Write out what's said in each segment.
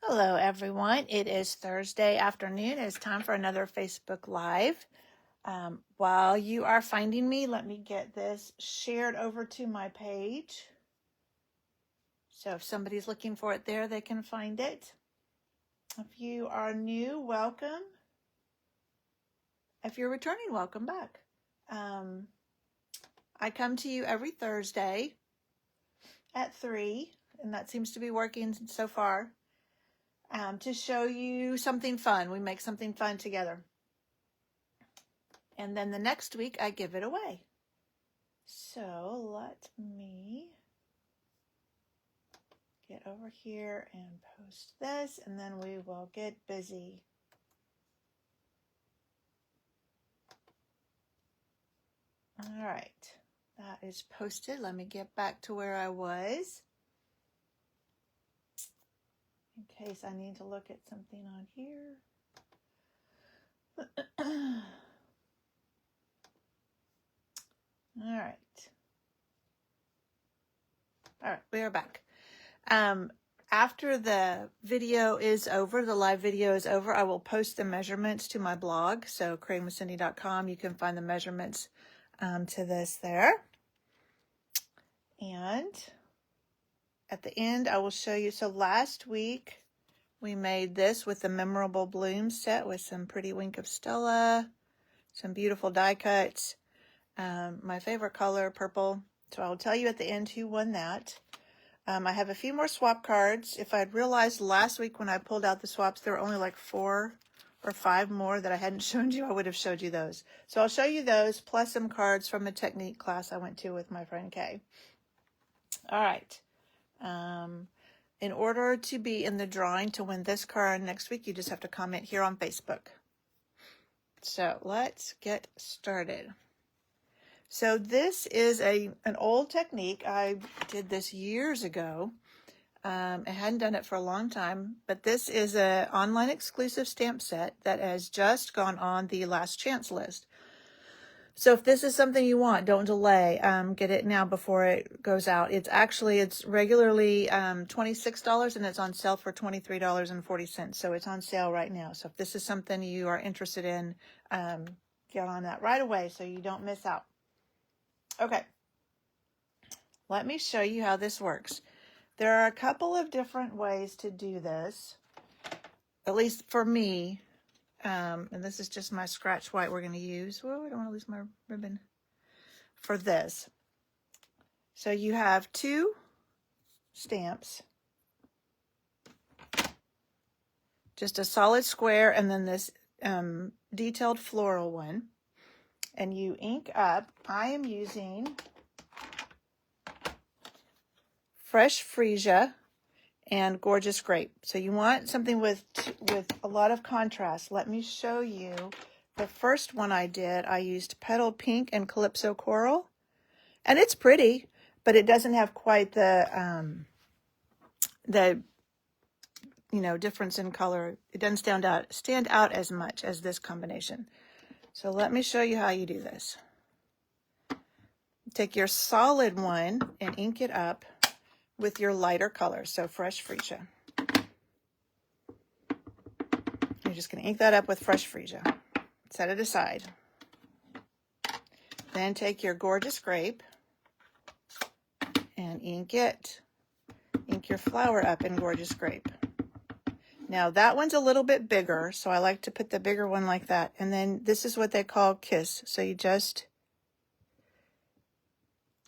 Hello everyone, it is Thursday afternoon. It's time for another Facebook Live. While you are finding me, let me get this shared over to my page. So if somebody's looking for it there, they can find it. If you are new, welcome. If you're returning, welcome back. I come to you every Thursday at 3, and that seems to be working so far. To show you something fun. We make something fun together. And then the next week I give it away. So let me get over here and post this, and then we will get busy. All right, that is posted. Let me get back to where I was in case I need to look at something on here. All right, we are back. After the video is over, the live video is over, I will post the measurements to my blog. So creatingwithcindy.com, you can find the measurements to this there. And at the end, I will show you. So last week, we made this with the Memorable Bloom set with some pretty Wink of Stella, some beautiful die cuts. My favorite color, purple. So I'll tell you at the end who won that. I have a few more swap cards. If I'd realized last week when I pulled out the swaps, there were only like 4 or 5 more that I hadn't shown you, I would have showed you those. So I'll show you those, plus some cards from a technique class I went to with my friend Kay. All right. In order to be in the drawing to win this card next week, you just have to comment here on Facebook. So let's get started. So this is an old technique. I did this years ago. I hadn't done it for a long time, but this is an online exclusive stamp set that has just gone on the last chance list. So if this is something you want, don't delay. Get it now before it goes out. It's regularly $26 and it's on sale for $23.40. So it's on sale right now. So if this is something you are interested in, get on that right away so you don't miss out. Okay, let me show you how this works. There are a couple of different ways to do this, at least for me. And this is just my scratch white we're going to use. Oh, I don't want to lose my ribbon for this. So you have 2 stamps, just a solid square, and then this detailed floral one. And you ink up. I am using Fresh Freesia and Gorgeous Grape. So you want something with a lot of contrast. Let me show you the first one I did. I used Petal Pink and Calypso Coral. And it's pretty, but it doesn't have quite the difference in color. It doesn't stand out as much as this combination. So let me show you how you do this. Take your solid one and ink it up with your lighter color, so Fresh Freesia. You're just going to ink that up with Fresh Freesia. Set it aside. Then take your Gorgeous Grape and ink it. Ink your flower up in Gorgeous Grape. Now that one's a little bit bigger, so I like to put the bigger one like that. And then this is what they call Kiss. So you just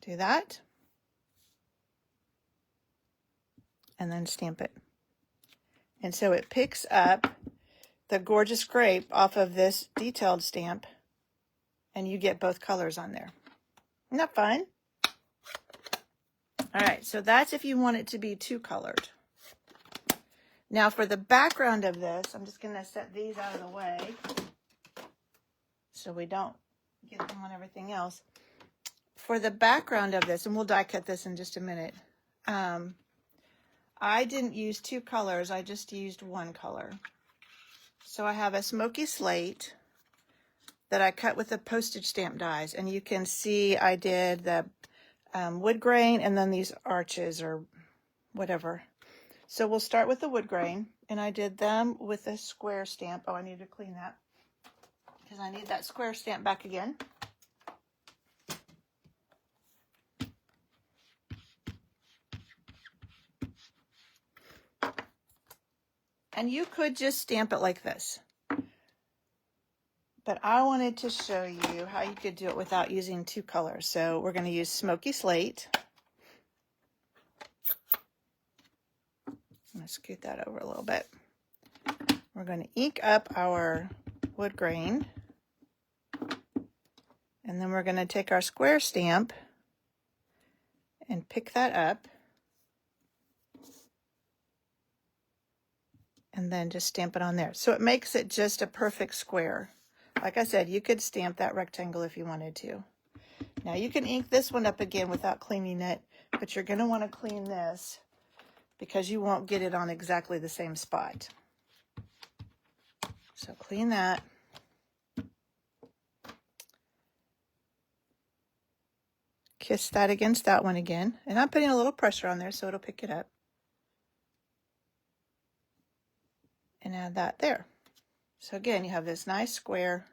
do that. And then stamp it. And so it picks up the Gorgeous Grape off of this detailed stamp, and you get both colors on there. Isn't that fun? All right, so that's if you want it to be 2-colored. Now for the background of this, I'm just going to set these out of the way so we don't get them on everything else. For the background of this, and we'll die cut this in just a minute, I didn't use 2 colors, I just used 1 color. So I have a smoky slate that I cut with the postage stamp dies, and you can see I did the wood grain and then these arches or whatever. So we'll start with the wood grain, and I did them with a square stamp. Oh, I need to clean that because I need that square stamp back again. And you could just stamp it like this. But I wanted to show you how you could do it without using two colors. So we're going to use Smoky Slate. I'm going to scoot that over a little bit. We're going to ink up our wood grain. And then we're going to take our square stamp and pick that up. And then just stamp it on there. So it makes it just a perfect square. Like I said, you could stamp that rectangle if you wanted to. Now you can ink this one up again without cleaning it, but you're going to want to clean this because you won't get it on exactly the same spot. So clean that. Kiss that against that one again. And I'm putting a little pressure on there so it'll pick it up. And add that there. So again, you have this nice square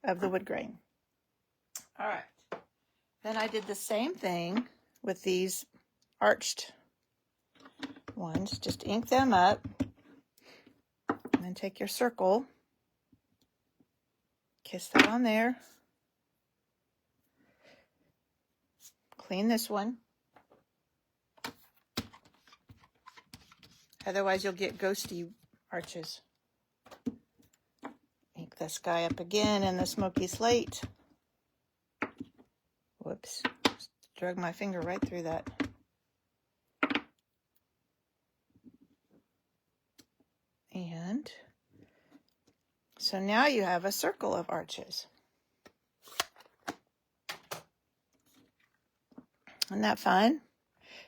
of the wood grain. All right. Then I did the same thing with these arched ones. Just ink them up. And then take your circle. Kiss that on there. Clean this one. Otherwise you'll get ghosty arches. Ink this guy up again in the Smoky Slate. Whoops, just drug my finger right through that. And so now you have a circle of arches. Isn't that fun?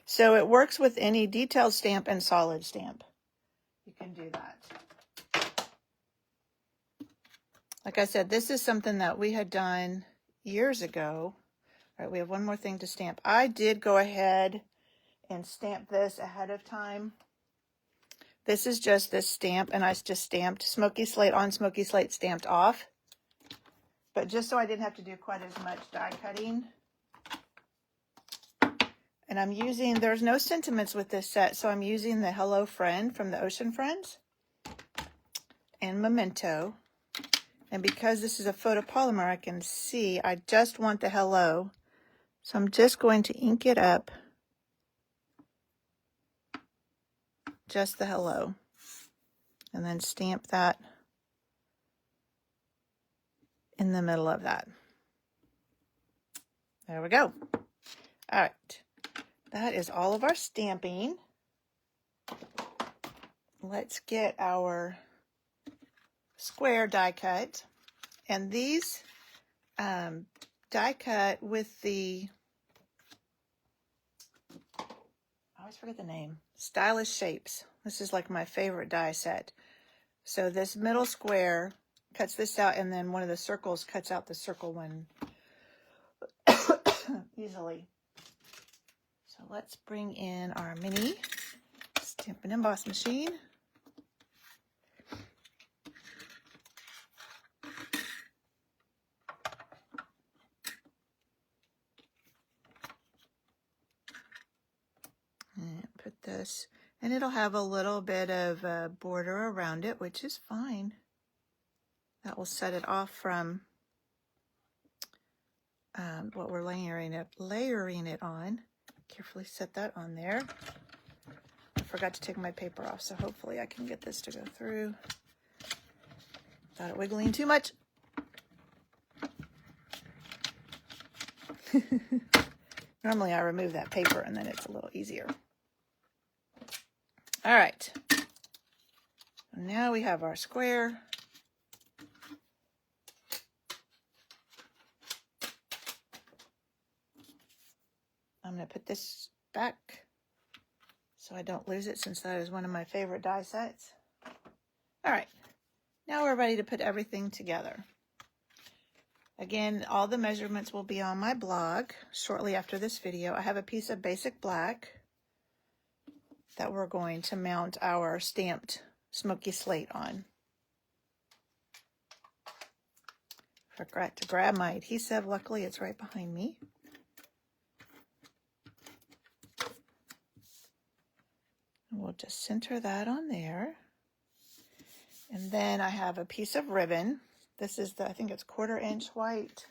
So it works with any detailed stamp and solid stamp. You can do that. Like I said, this is something that we had done years ago. All right, we have one more thing to stamp. I did go ahead and stamp this ahead of time. This is just this stamp, and I just stamped Smoky Slate on, Smoky Slate stamped off. But just so I didn't have to do quite as much die cutting. And I'm using, there's no sentiments with this set, so I'm using the Hello Friend from the Ocean Friends and Memento. And because this is a photopolymer, I can see I just want the hello. So I'm just going to ink it up. Just the hello. And then stamp that in the middle of that. There we go. All right. That is all of our stamping. Let's get our square die cut, and these die cut with the, I always forget the name, Stylish Shapes. This is like my favorite die set. So this middle square cuts this out, and then one of the circles cuts out the circle one easily. So let's bring in our mini Stampin' Emboss machine. Put this, and it'll have a little bit of a border around it, which is fine. That will set it off from what we're layering it on. Carefully set that on there. I forgot to take my paper off, so hopefully I can get this to go through without it wiggling too much. Normally I remove that paper and then it's a little easier. All right, now we have our square. I'm going to put this back so I don't lose it, since that is one of my favorite die sets. All right, now we're ready to put everything together. Again, all the measurements will be on my blog shortly after this video. I have a piece of basic black that we're going to mount our stamped smoky slate on. Forgot to grab my adhesive. Luckily, it's right behind me. And we'll just center that on there. And then I have a piece of ribbon. This is I think it's 1/4 inch white.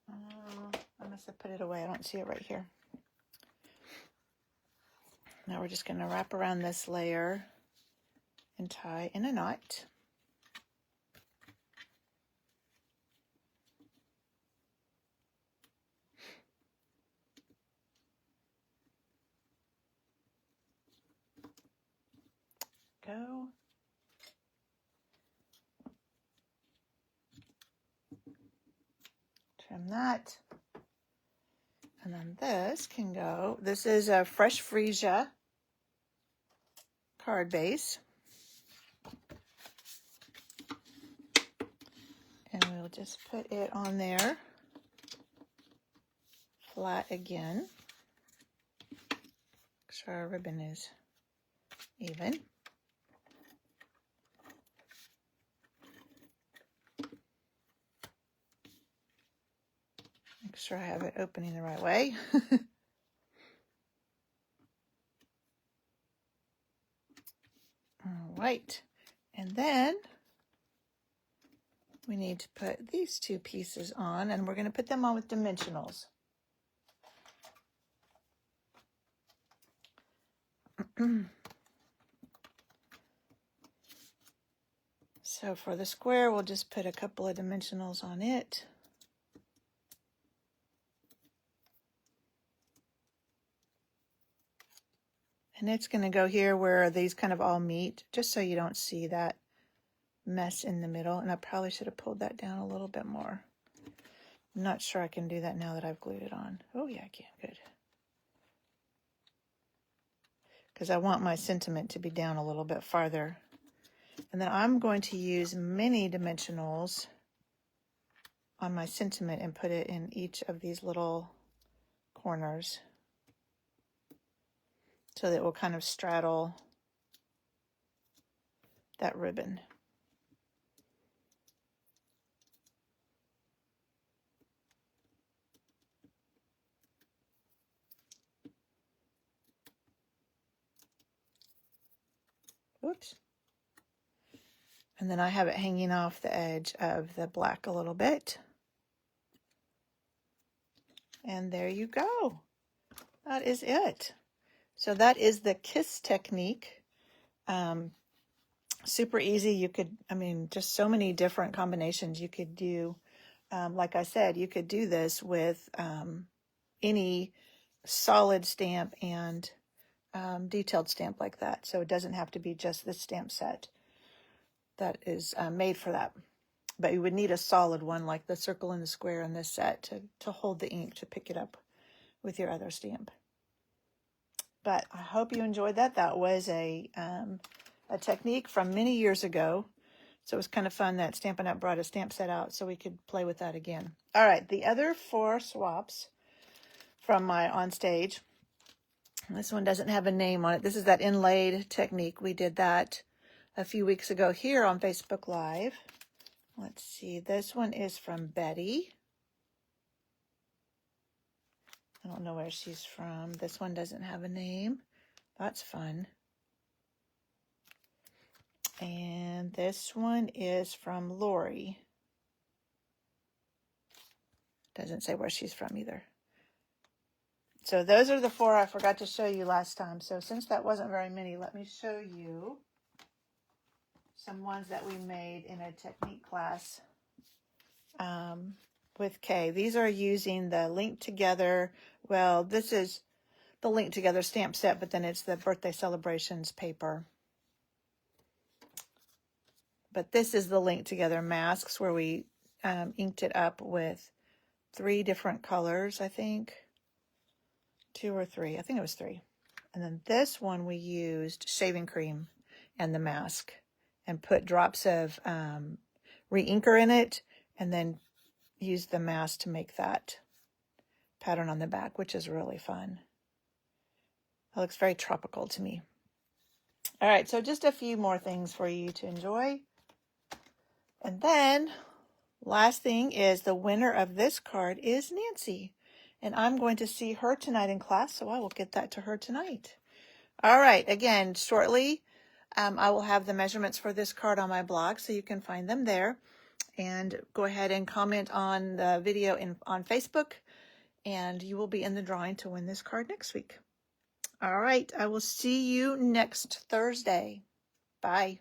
I must have put it away. I don't see it right here. Now we're just going to wrap around this layer and tie in a knot. Go. Trim that. And then this can go. This is a Fresh Freesia card base. And we'll just put it on there flat again. Make sure our ribbon is even. Make sure I have it opening the right way. All right. And then we need to put these two pieces on, and we're going to put them on with dimensionals. So for the square, we'll just put a couple of dimensionals on it. And it's going to go here where these kind of all meet, just so you don't see that mess in the middle. And I probably should have pulled that down a little bit more. I'm not sure I can do that now that I've glued it on. Oh yeah, I can. Good. Because I want my sentiment to be down a little bit farther. And then I'm going to use mini dimensionals on my sentiment and put it in each of these little corners, so that it will kind of straddle that ribbon. Oops. And then I have it hanging off the edge of the black a little bit. And there you go. That is it. So that is the kiss technique. Super easy. You could, just so many different combinations you could do. Like I said, you could do this with any solid stamp and detailed stamp like that. So it doesn't have to be just this stamp set that is made for that. But you would need a solid one like the circle and the square in this set to hold the ink to pick it up with your other stamp. But I hope you enjoyed that. That was a technique from many years ago. So it was kind of fun that Stampin' Up! Brought a stamp set out so we could play with that again. All right, the other 4 swaps from my on stage. This one doesn't have a name on it. This is that inlaid technique. We did that a few weeks ago here on Facebook Live. Let's see. This one is from Betty. I don't know where she's from. This one doesn't have a name. That's fun. And this one is from Lori. Doesn't say where she's from either. So those are the 4 I forgot to show you last time. So since that wasn't very many, let me show you some ones that we made in a technique class with Kay. These are using the Link Together. Well, this is the Link Together stamp set, but then it's the Birthday Celebrations paper. But this is the Link Together masks where we inked it up with 3 different colors, I think. 2 or 3. I think it was 3. And then this one we used shaving cream and the mask and put drops of re-inker in it and then used the mask to make that pattern on the back, which is really fun. That looks very tropical to me. All right, so just a few more things for you to enjoy. And then, last thing is the winner of this card is Nancy. And I'm going to see her tonight in class, so I will get that to her tonight. All right, again, shortly, I will have the measurements for this card on my blog, so you can find them there. And go ahead and comment on the video on Facebook, and you will be in the drawing to win this card next week. All right, I will see you next Thursday. Bye.